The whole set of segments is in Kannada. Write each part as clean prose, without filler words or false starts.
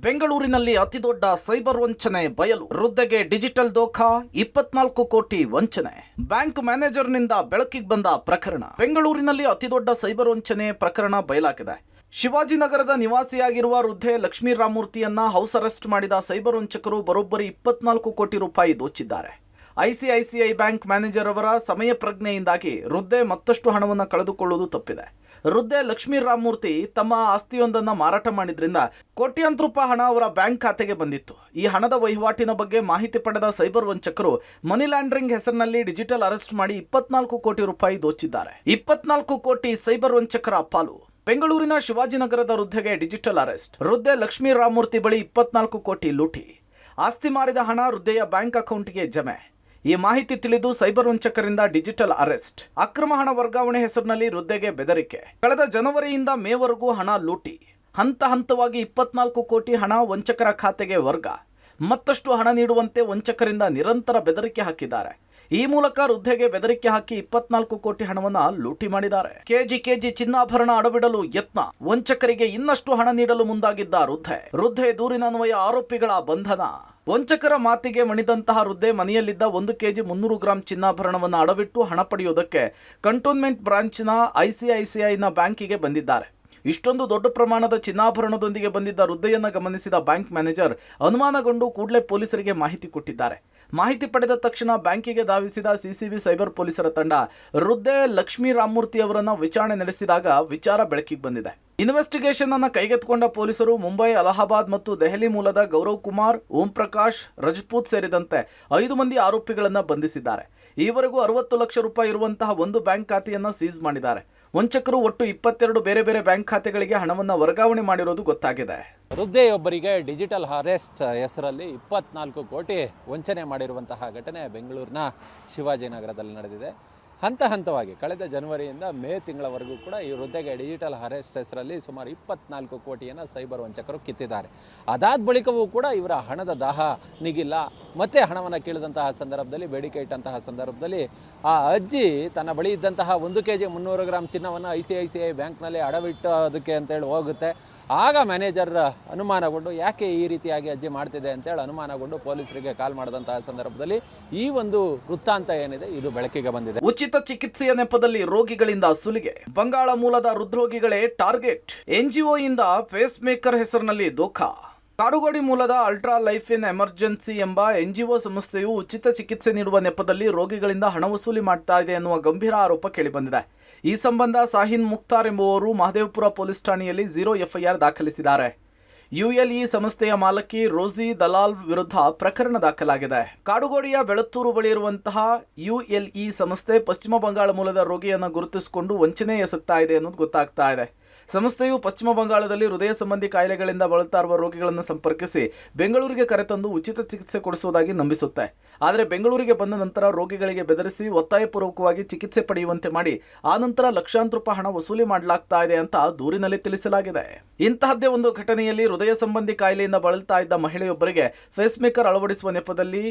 ಬೆಂಗಳೂರಿನಲ್ಲಿ ಅತಿದೊಡ್ಡ ಸೈಬರ್ ವಂಚನೆ ಬಯಲು. ವೃದ್ಧೆಗೆ ಡಿಜಿಟಲ್ ದೋಖಾ, 24 ಕೋಟಿ ವಂಚನೆ. ಬ್ಯಾಂಕ್ ಮ್ಯಾನೇಜರ್ನಿಂದ ಬೆಳಕಿಗೆ ಬಂದ ಪ್ರಕರಣ. ಬೆಂಗಳೂರಿನಲ್ಲಿ ಅತಿದೊಡ್ಡ ಸೈಬರ್ ವಂಚನೆ ಪ್ರಕರಣ ಬಯಲಾಗಿದೆ. ಶಿವಾಜಿನಗರದ ನಿವಾಸಿಯಾಗಿರುವ ವೃದ್ಧೆ ಲಕ್ಷ್ಮೀ ರಾಮಮೂರ್ತಿಯನ್ನ ಹೌಸ್ ಅರೆಸ್ಟ್ ಮಾಡಿದ ಸೈಬರ್ ವಂಚಕರು ಬರೋಬ್ಬರಿ 24 ಕೋಟಿ ರೂಪಾಯಿ ದೋಚಿದ್ದಾರೆ. ಐಸಿಐಸಿಐ ಬ್ಯಾಂಕ್ ಮ್ಯಾನೇಜರ್ ಅವರ ಸಮಯ ಪ್ರಜ್ಞೆಯಿಂದಾಗಿ ವೃದ್ಧೆ ಮತ್ತಷ್ಟು ಹಣವನ್ನು ಕಳೆದುಕೊಳ್ಳುವುದು ತಪ್ಪಿದೆ. ವೃದ್ಧೆ ಲಕ್ಷ್ಮೀ ರಾಮಮೂರ್ತಿ ತಮ್ಮ ಆಸ್ತಿಯೊಂದನ್ನು ಮಾರಾಟ ಮಾಡಿದ್ರಿಂದ ಕೋಟ್ಯಾಂತರ ರೂಪಾಯಿ ಹಣ ಅವರ ಬ್ಯಾಂಕ್ ಖಾತೆಗೆ ಬಂದಿತ್ತು. ಈ ಹಣದ ವಹಿವಾಟಿನ ಬಗ್ಗೆ ಮಾಹಿತಿ ಪಡೆದ ಸೈಬರ್ ವಂಚಕರು ಮನಿ ಲ್ಯಾಂಡರಿಂಗ್ ಹೆಸರಿನಲ್ಲಿ ಡಿಜಿಟಲ್ ಅರೆಸ್ಟ್ ಮಾಡಿ 24 ಕೋಟಿ ರೂಪಾಯಿ ದೋಚಿದ್ದಾರೆ. 24 ಕೋಟಿ ಸೈಬರ್ ವಂಚಕರ ಪಾಲು. ಬೆಂಗಳೂರಿನ ಶಿವಾಜಿನಗರದ ವೃದ್ಧೆಗೆ ಡಿಜಿಟಲ್ ಅರೆಸ್ಟ್. ವೃದ್ಧೆ ಲಕ್ಷ್ಮೀ ರಾಮಮೂರ್ತಿ ಬಳಿ 24 ಕೋಟಿ ಲೂಟಿ. ಆಸ್ತಿ ಮಾರಿದ ಹಣ ವೃದ್ಧೆಯ ಬ್ಯಾಂಕ್ ಅಕೌಂಟ್ಗೆ ಜಮೆ. ಈ ಮಾಹಿತಿ ತಿಳಿದು ಸೈಬರ್ ವಂಚಕರಿಂದ ಡಿಜಿಟಲ್ ಅರೆಸ್ಟ್. ಅಕ್ರಮ ಹಣ ವರ್ಗಾವಣೆ ಹೆಸರಿನಲ್ಲಿ ವೃದ್ಧೆಗೆ ಬೆದರಿಕೆ. ಕಳೆದ ಜನವರಿಯಿಂದ ಮೇವರೆಗೂ ಹಣ ಲೂಟಿ. ಹಂತ ಹಂತವಾಗಿ 24 ಕೋಟಿ ಹಣ ವಂಚಕರ ಖಾತೆಗೆ ವರ್ಗ. ಮತ್ತಷ್ಟು ಹಣ ನೀಡುವಂತೆ ವಂಚಕರಿಂದ ನಿರಂತರ ಬೆದರಿಕೆ ಹಾಕಿದ್ದಾರೆ. ಈ ಮೂಲಕ ವೃದ್ಧೆಗೆ ಬೆದರಿಕೆ ಹಾಕಿ 24 ಕೋಟಿ ಹಣವನ್ನ ಲೂಟಿ ಮಾಡಿದ್ದಾರೆ. ಕೆಜಿ ಚಿನ್ನಾಭರಣ ಅಡವಿಡಲು ಯತ್ನ. ವಂಚಕರಿಗೆ ಇನ್ನಷ್ಟು ಹಣ ನೀಡಲು ಮುಂದಾಗಿದ್ದ ವೃದ್ಧೆ ದೂರಿನನ್ವಯ ಆರೋಪಿಗಳ ಬಂಧನ. ವಂಚಕರ ಮಾತಿಗೆ ಮಣಿದಂತಹ ವೃದ್ಧೆ ಮನೆಯಲ್ಲಿದ್ದ 1 ಕೆಜಿ 300 ಗ್ರಾಂ ಚಿನ್ನಾಭರಣವನ್ನು ಅಡವಿಟ್ಟು ಹಣ ಪಡೆಯುವುದಕ್ಕೆ ಕಂಟೋನ್ಮೆಂಟ್ ಬ್ರಾಂಚ್ನ ಐಸಿಐಸಿಐನ ಬ್ಯಾಂಕಿಗೆ ಬಂದಿದ್ದಾರೆ. ಇಷ್ಟೊಂದು ದೊಡ್ಡ ಪ್ರಮಾಣದ ಚಿನ್ನಾಭರಣದೊಂದಿಗೆ ಬಂದಿದ್ದ ವೃದ್ಧೆಯನ್ನು ಗಮನಿಸಿದ ಬ್ಯಾಂಕ್ ಮ್ಯಾನೇಜರ್ ಅನುಮಾನಗೊಂಡು ಕೂಡಲೇ ಪೊಲೀಸರಿಗೆ ಮಾಹಿತಿ ಕೊಟ್ಟಿದ್ದಾರೆ. ಮಾಹಿತಿ ಪಡೆದ ತಕ್ಷಣ ಬ್ಯಾಂಕಿಗೆ ಧಾವಿಸಿದ ಸಿಸಿಬಿ ಸೈಬರ್ ಪೊಲೀಸರ ತಂಡ ವೃದ್ಧೆ ಲಕ್ಷ್ಮೀ ರಾಮಮೂರ್ತಿ ಅವರನ್ನು ವಿಚಾರಣೆ ನಡೆಸಿದಾಗ ವಿಚಾರ ಬೆಳಕಿಗೆ ಬಂದಿದೆ. ಇನ್ವೆಸ್ಟಿಗೇಷನ್ ಅನ್ನು ಕೈಗೆತ್ತಿಕೊಂಡ ಪೊಲೀಸರು ಮುಂಬೈ, ಅಲಹಾಬಾದ್ ಮತ್ತು ದೆಹಲಿ ಮೂಲದ ಗೌರವ್ ಕುಮಾರ್, ಓಂ ಪ್ರಕಾಶ್, ರಜಪೂತ್ ಸೇರಿದಂತೆ 5 ಮಂದಿ ಆರೋಪಿಗಳನ್ನು ಬಂಧಿಸಿದ್ದಾರೆ. ಈವರೆಗೂ 60 ಲಕ್ಷ ರೂಪಾಯಿ ಇರುವಂತಹ ಒಂದು ಬ್ಯಾಂಕ್ ಖಾತೆಯನ್ನು ಸೀಸ್ ಮಾಡಿದ್ದಾರೆ. ವಂಚಕರು ಒಟ್ಟು 22 ಬೇರೆ ಬೇರೆ ಬ್ಯಾಂಕ್ ಖಾತೆಗಳಿಗೆ ಹಣವನ್ನು ವರ್ಗಾವಣೆ ಮಾಡಿರೋದು ಗೊತ್ತಾಗಿದೆ. ವೃದ್ಧೆಯೊಬ್ಬರಿಗೆ ಡಿಜಿಟಲ್ ಅರೆಸ್ಟ್ ಹೆಸರಲ್ಲಿ 24 ಕೋಟಿ ವಂಚನೆ ಮಾಡಿರುವಂತಹ ಘಟನೆ ಬೆಂಗಳೂರಿನ ಶಿವಾಜಿನಗರದಲ್ಲಿ ನಡೆದಿದೆ. ಹಂತ ಹಂತವಾಗಿ ಕಳೆದ ಜನವರಿಯಿಂದ ಮೇ ತಿಂಗಳವರೆಗೂ ಕೂಡ ಈ ವೃದ್ಧೆಗೆ ಡಿಜಿಟಲ್ ಅರೆಸ್ಟ್ ಹೆಸರಲ್ಲಿ ಸುಮಾರು 24 ಕೋಟಿಯನ್ನು ಸೈಬರ್ ವಂಚಕರು ಕಿತ್ತಿದ್ದಾರೆ. ಅದಾದ ಬಳಿಕವೂ ಕೂಡ ಇವರ ಹಣದ ದಾಹ ನಿಗಿಲ್ಲ. ಮತ್ತೆ ಹಣವನ್ನು ಕೇಳಿದಂತಹ ಸಂದರ್ಭದಲ್ಲಿ, ಬೇಡಿಕೆ ಇಟ್ಟಂತಹ ಸಂದರ್ಭದಲ್ಲಿ ಆ ಅಜ್ಜಿ ತನ್ನ ಬಳಿ ಇದ್ದಂತಹ 1 ಕೆಜಿ 300 ಗ್ರಾಂ ಚಿನ್ನವನ್ನು ಐಸಿಐಸಿಐ ಬ್ಯಾಂಕ್ನಲ್ಲಿ ಅಡವಿಟ್ಟೋದಕ್ಕೆ ಅಂತೇಳಿ ಹೋಗುತ್ತೆ. ಆಗ ಮ್ಯಾನೇಜರ್ ಅನುಮಾನಗೊಂಡು ಯಾಕೆ ಈ ರೀತಿಯಾಗಿ ಅಜ್ಜಿ ಮಾಡ್ತಿದೆ ಅಂತೇಳಿ ಅನುಮಾನಗೊಂಡು ಪೊಲೀಸರಿಗೆ ಕಾಲ್ ಮಾಡಿದಂತಹ ಸಂದರ್ಭದಲ್ಲಿ ಈ ಒಂದು ವೃತ್ತಾಂತ ಏನಿದೆ ಇದು ಬೆಳಕಿಗೆ ಬಂದಿದೆ. ಉಚಿತ ಚಿಕಿತ್ಸೆಯ ನೆಪದಲ್ಲಿ ರೋಗಿಗಳಿಂದ ಸುಲಿಗೆ. ಬಂಗಾಳ ಮೂಲದ ಹೃದ್ರೋಗಿಗಳೇ ಟಾರ್ಗೆಟ್. ಎನ್ಜಿಒ ಇಂದ ಫೇಸ್ ಮೇಕರ್ ಹೆಸರಿನಲ್ಲಿ ದೋಖಾ. ಕಾಡುಗೋಡಿ ಮೂಲದ ಅಲ್ಟ್ರಾ ಲೈಫ್ ಇನ್ ಎಮರ್ಜೆನ್ಸಿ ಎಂಬ ಎನ್ಜಿಒ ಸಂಸ್ಥೆಯು ಉಚಿತ ಚಿಕಿತ್ಸೆ ನೀಡುವ ನೆಪದಲ್ಲಿ ರೋಗಿಗಳಿಂದ ಹಣ ವಸೂಲಿ ಮಾಡ್ತಾ ಇದೆ ಎನ್ನುವ ಗಂಭೀರ ಆರೋಪ ಕೇಳಿಬಂದಿದೆ. ಈ ಸಂಬಂಧ ಸಾಹಿನ್ ಮುಖ್ತಾರ್ ಎಂಬುವರು ಮಹದೇವಪುರ ಪೊಲೀಸ್ ಠಾಣೆಯಲ್ಲಿ 0 FIR ದಾಖಲಿಸಿದ್ದಾರೆ. ULE ಸಂಸ್ಥೆಯ ಮಾಲಕಿ ರೋಸಿ ದಲಾಲ್ ವಿರುದ್ಧ ಪ್ರಕರಣ ದಾಖಲಾಗಿದೆ. ಕಾಡುಗೋಡಿಯ ಬೆಳತ್ತೂರು ಬಳಿ ಇರುವಂತಹ ULE ಸಂಸ್ಥೆ ಪಶ್ಚಿಮ ಬಂಗಾಳ ಮೂಲದ ರೋಗಿಯನ್ನು ಗುರುತಿಸಿಕೊಂಡು ವಂಚನೆ ಎಸಗ್ತಾ ಇದೆ ಅನ್ನೋದು ಗೊತ್ತಾಗ್ತಾ ಇದೆ. ಸಂಸ್ಥೆಯು ಪಶ್ಚಿಮ ಬಂಗಾಳದಲ್ಲಿ ಹೃದಯ ಸಂಬಂಧಿ ಕಾಯಿಲೆಗಳಿಂದ ಬಳಲ್ತಾ ಇರುವ ರೋಗಿಗಳನ್ನು ಸಂಪರ್ಕಿಸಿ ಬೆಂಗಳೂರಿಗೆ ಕರೆತಂದು ಉಚಿತ ಚಿಕಿತ್ಸೆ ಕೊಡಿಸುವುದಾಗಿ ನಂಬಿಸುತ್ತೆ. ಆದರೆ ಬೆಂಗಳೂರಿಗೆ ಬಂದ ನಂತರ ರೋಗಿಗಳಿಗೆ ಬೆದರಿಸಿ ಒತ್ತಾಯಪೂರ್ವಕವಾಗಿ ಚಿಕಿತ್ಸೆ ಪಡೆಯುವಂತೆ ಮಾಡಿ ಆ ನಂತರ ಲಕ್ಷಾಂತರ ರೂಪಾಯಿ ಹಣ ವಸೂಲಿ ಮಾಡಲಾಗ್ತಾ ಇದೆ ಅಂತ ದೂರಿನಲ್ಲಿ ತಿಳಿಸಲಾಗಿದೆ. ಇಂತಹದ್ದೇ ಒಂದು ಘಟನೆಯಲ್ಲಿ ಹೃದಯ ಸಂಬಂಧಿ ಕಾಯಿಲೆಯಿಂದ ಬಳಲ್ತಾ ಇದ್ದ ಮಹಿಳೆಯೊಬ್ಬರಿಗೆ ಫೇಸ್ ಮೇಕರ್ ಅಳವಡಿಸುವ ನೆಪದಲ್ಲಿ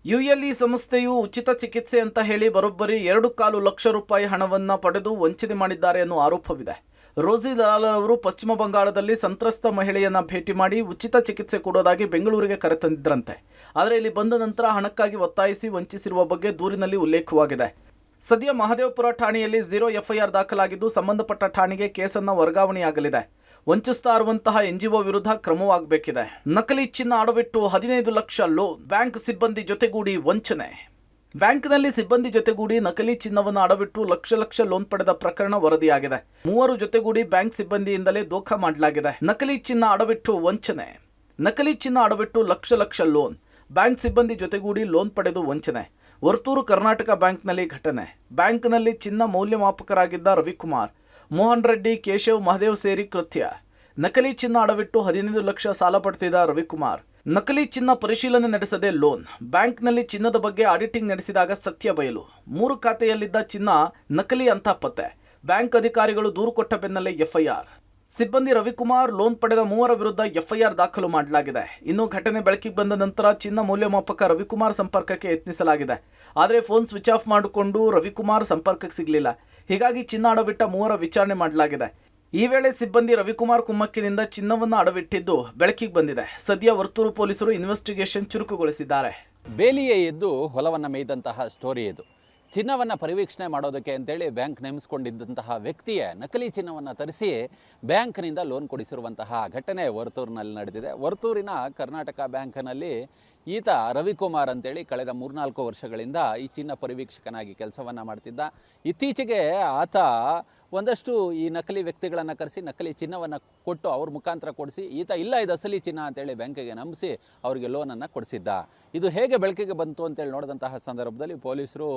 ULE ಸಂಸ್ಥೆಯು ಉಚಿತ ಚಿಕಿತ್ಸೆ ಅಂತ ಹೇಳಿ ಬರೋಬ್ಬರಿ 2.25 ಲಕ್ಷ ರೂಪಾಯಿ ಹಣವನ್ನು ಪಡೆದು ವಂಚನೆ ಮಾಡಿದ್ದಾರೆ ಅನ್ನೋ ಆರೋಪವಿದೆ. ರೋಸಿ ದಲಾಲ್ ಅವರು ಪಶ್ಚಿಮ ಬಂಗಾಳದಲ್ಲಿ ಸಂತ್ರಸ್ತ ಮಹಿಳೆಯನ್ನ ಭೇಟಿ ಮಾಡಿ ಉಚಿತ ಚಿಕಿತ್ಸೆ ಕೊಡೋದಾಗಿ ಬೆಂಗಳೂರಿಗೆ ಕರೆತಂದಿದ್ರಂತೆ. ಆದರೆ ಇಲ್ಲಿ ಬಂದ ನಂತರ ಹಣಕ್ಕಾಗಿ ಒತ್ತಾಯಿಸಿ ವಂಚಿಸಿರುವ ಬಗ್ಗೆ ದೂರಿನಲ್ಲಿ ಉಲ್ಲೇಖವಾಗಿದೆ. ಸದ್ಯ ಮಹದೇವಪುರ ಠಾಣೆಯಲ್ಲಿ 0 FIR ದಾಖಲಾಗಿದ್ದು ಸಂಬಂಧಪಟ್ಟ ಠಾಣೆಗೆ ಕೇಸನ್ನು ವರ್ಗಾವಣೆಯಾಗಲಿದೆ. ವಂಚಿಸ್ತಾ ಇರುವಂತಹ NGO ವಿರುದ್ಧ ಕ್ರಮವಾಗಬೇಕಿದೆ. ನಕಲಿ ಚಿನ್ನ ಅಡವಿಟ್ಟು 15 ಲಕ್ಷ ಲೋನ್. ಬ್ಯಾಂಕ್ ಸಿಬ್ಬಂದಿ ಜೊತೆಗೂಡಿ ವಂಚನೆ. ಬ್ಯಾಂಕ್ನಲ್ಲಿ ಸಿಬ್ಬಂದಿ ಜೊತೆಗೂಡಿ ನಕಲಿ ಚಿನ್ನವನ್ನು ಅಡವಿಟ್ಟು ಲಕ್ಷ ಲೋನ್ ಪಡೆದ ಪ್ರಕರಣ ವರದಿಯಾಗಿದೆ. 3 ಜೊತೆಗೂಡಿ ಬ್ಯಾಂಕ್ ಸಿಬ್ಬಂದಿಯಿಂದಲೇ ದೋಖಾ ಮಾಡಲಾಗಿದೆ. ನಕಲಿ ಚಿನ್ನ ಅಡವಿಟ್ಟು ವಂಚನೆ. ನಕಲಿ ಚಿನ್ನ ಅಡವಿಟ್ಟು ಲಕ್ಷ ಲೋನ್. ಬ್ಯಾಂಕ್ ಸಿಬ್ಬಂದಿ ಜೊತೆಗೂಡಿ ಲೋನ್ ಪಡೆದು ವಂಚನೆ. ವರ್ತೂರು ಕರ್ನಾಟಕ ಬ್ಯಾಂಕ್ನಲ್ಲಿ ಘಟನೆ. ಬ್ಯಾಂಕ್ನಲ್ಲಿ ಚಿನ್ನ ಮೌಲ್ಯಮಾಪಕರಾಗಿದ್ದ ರವಿಕುಮಾರ್, ಮೋಹನ್ ರೆಡ್ಡಿ, ಕೇಶವ್, ಮಹದೇವ್ ಸೇರಿ ಕೃತ್ಯ. ನಕಲಿ ಚಿನ್ನ ಅಡವಿಟ್ಟು 15 ಲಕ್ಷ ಸಾಲ ಪಡೆದಿದ್ದ ರವಿಕುಮಾರ್. ನಕಲಿ ಚಿನ್ನ ಪರಿಶೀಲನೆ ನಡೆಸದೆ ಲೋನ್. ಬ್ಯಾಂಕ್ನಲ್ಲಿ ಚಿನ್ನದ ಬಗ್ಗೆ ಆಡಿಟಿಂಗ್ ನಡೆಸಿದಾಗ ಸತ್ಯ ಬಯಲು. 3 ಖಾತೆಯಲ್ಲಿದ್ದ ಚಿನ್ನ ನಕಲಿ ಅಂತ ಪತ್ತೆ. ಬ್ಯಾಂಕ್ ಅಧಿಕಾರಿಗಳು ದೂರು ಕೊಟ್ಟ ಬೆನ್ನಲ್ಲೇ FIR. ಸಿಬ್ಬಂದಿ ರವಿಕುಮಾರ್, ಲೋನ್ ಪಡೆದ 3 ವಿರುದ್ಧ FIR ದಾಖಲು ಮಾಡಲಾಗಿದೆ. ಇನ್ನು ಘಟನೆ ಬೆಳಕಿಗೆ ಬಂದ ನಂತರ ಚಿನ್ನ ಮೌಲ್ಯಮಾಪಕ ರವಿಕುಮಾರ್ ಸಂಪರ್ಕಕ್ಕೆ ಯತ್ನಿಸಲಾಗಿದೆ. ಆದರೆ ಫೋನ್ ಸ್ವಿಚ್ ಆಫ್ ಮಾಡಿಕೊಂಡು ರವಿಕುಮಾರ್ ಸಂಪರ್ಕಕ್ಕೆ ಸಿಗಲಿಲ್ಲ. ಹೀಗಾಗಿ ಚಿನ್ನ ಅಡವಿಟ್ಟ 3 ವಿಚಾರಣೆ ಮಾಡಲಾಗಿದೆ. ಈ ವೇಳೆ ಸಿಬ್ಬಂದಿ ರವಿಕುಮಾರ್ ಕುಮ್ಮಕ್ಕಿನಿಂದ ಚಿನ್ನವನ್ನು ಅಡವಿಟ್ಟಿದ್ದು ಬೆಳಕಿಗೆ ಬಂದಿದೆ. ಸದ್ಯ ವರ್ತೂರು ಪೊಲೀಸರು ಇನ್ವೆಸ್ಟಿಗೇಷನ್ ಚುರುಕುಗೊಳಿಸಿದ್ದಾರೆ. ಬೇಲಿಯೇ ಎದ್ದು ಹೊಲವನ್ನು ಮೇಯ್ದಂತಹ ಸ್ಟೋರಿ ಇದು. ಚಿನ್ನವನ್ನು ಪರಿವೀಕ್ಷಣೆ ಮಾಡೋದಕ್ಕೆ ಅಂತೇಳಿ ಬ್ಯಾಂಕ್ ನೇಮಿಸ್ಕೊಂಡಿದ್ದಂತಹ ವ್ಯಕ್ತಿಯೇ ನಕಲಿ ಚಿನ್ನವನ್ನು ತರಿಸಿ ಬ್ಯಾಂಕ್ನಿಂದ ಲೋನ್ ಕೊಡಿಸಿರುವಂತಹ ಘಟನೆ ವರ್ತೂರಿನಲ್ಲಿ ನಡೆದಿದೆ. ವರ್ತೂರಿನ ಕರ್ನಾಟಕ ಬ್ಯಾಂಕ್ನಲ್ಲಿ ಈತ ರವಿಕುಮಾರ್ ಅಂತೇಳಿ ಕಳೆದ 3-4 ವರ್ಷಗಳಿಂದ ಈ ಚಿನ್ನ ಪರಿವೀಕ್ಷಕನಾಗಿ ಕೆಲಸವನ್ನು ಮಾಡ್ತಿದ್ದ. ಇತ್ತೀಚೆಗೆ ಆತ ಒಂದಷ್ಟು ಈ ನಕಲಿ ವ್ಯಕ್ತಿಗಳನ್ನು ಕರೆಸಿ ನಕಲಿ ಚಿನ್ನವನ್ನು ಕೊಟ್ಟು ಅವ್ರ ಮುಖಾಂತರ ಕೊಡಿಸಿ ಈತ ಇಲ್ಲ ಇದು ಅಸಲಿ ಚಿನ್ನ ಅಂತೇಳಿ ಬ್ಯಾಂಕಿಗೆ ನಂಬಿಸಿ ಅವರಿಗೆ ಲೋನನ್ನು ಕೊಡಿಸಿದ್ದ. ಇದು ಹೇಗೆ ಬೆಳಕಿಗೆ ಬಂತು ಅಂತೇಳಿ ನೋಡಿದಂತಹ ಸಂದರ್ಭದಲ್ಲಿ ಪೊಲೀಸರು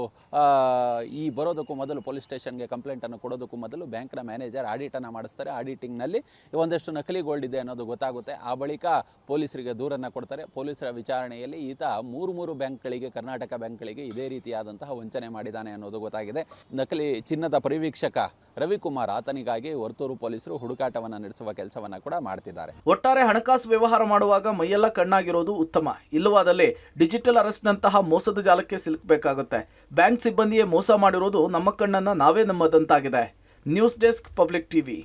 ಈ ಬರೋದಕ್ಕೂ ಮೊದಲು ಪೊಲೀಸ್ ಸ್ಟೇಷನ್ಗೆ ಕಂಪ್ಲೇಂಟನ್ನು ಕೊಡೋದಕ್ಕೂ ಮೊದಲು ಬ್ಯಾಂಕ್ನ ಮ್ಯಾನೇಜರ್ ಆಡಿಟನ್ನು ಮಾಡಿಸ್ತಾರೆ. ಆಡಿಟಿಂಗ್ನಲ್ಲಿ ಒಂದಷ್ಟು ನಕಲಿ ಗೋಲ್ಡ್ ಇದೆ ಅನ್ನೋದು ಗೊತ್ತಾಗುತ್ತೆ. ಆ ಬಳಿಕ ಪೊಲೀಸರಿಗೆ ದೂರನ್ನು ಕೊಡ್ತಾರೆ. ಪೊಲೀಸರ ವಿಚಾರಣೆಯಲ್ಲಿ ಈತ 3 ಬ್ಯಾಂಕ್ಗಳಿಗೆ, ಕರ್ನಾಟಕ ಬ್ಯಾಂಕ್ಗಳಿಗೆ ಇದೇ ರೀತಿಯಾದಂತಹ ವಂಚನೆ ಮಾಡಿದ್ದಾನೆ ಅನ್ನೋದು ಗೊತ್ತಾಗಿದೆ. ನಕಲಿ ಚಿನ್ನದ ಪರಿವೀಕ್ಷಕ ರವಿಕುಮಾರ್ ಆತನಿಗಾಗಿ ವರ್ತೂರು ಪೊಲೀಸರು ಹುಡುಕಾಟವನ್ನು ನಡೆಸುವ ಕೆಲಸವನ್ನು ಕೂಡ ಮಾಡ್ತಿದ್ದಾರೆ. ಒಟ್ಟಾರೆ ಹಣಕಾಸು ವ್ಯವಹಾರ ಮಾಡುವಾಗ ಮೈಯೆಲ್ಲ ಕಣ್ಣಾಗಿರೋದು ಉತ್ತಮ. ಇಲ್ಲವಾದಲ್ಲಿ ಡಿಜಿಟಲ್ ಅರೆಸ್ಟ್ನಂತಹ ಮೋಸದ ಜಾಲಕ್ಕೆ ಸಿಲುಕಬೇಕಾಗುತ್ತೆ. ಬ್ಯಾಂಕ್ ಸಿಬ್ಬಂದಿಯೇ ಮೋಸ ಮಾಡಿರೋದು ನಮ್ಮ ಕಣ್ಣನ್ನು ನಾವೇ ನಂಬದಂತಾಗಿದೆ. News desk, public TV.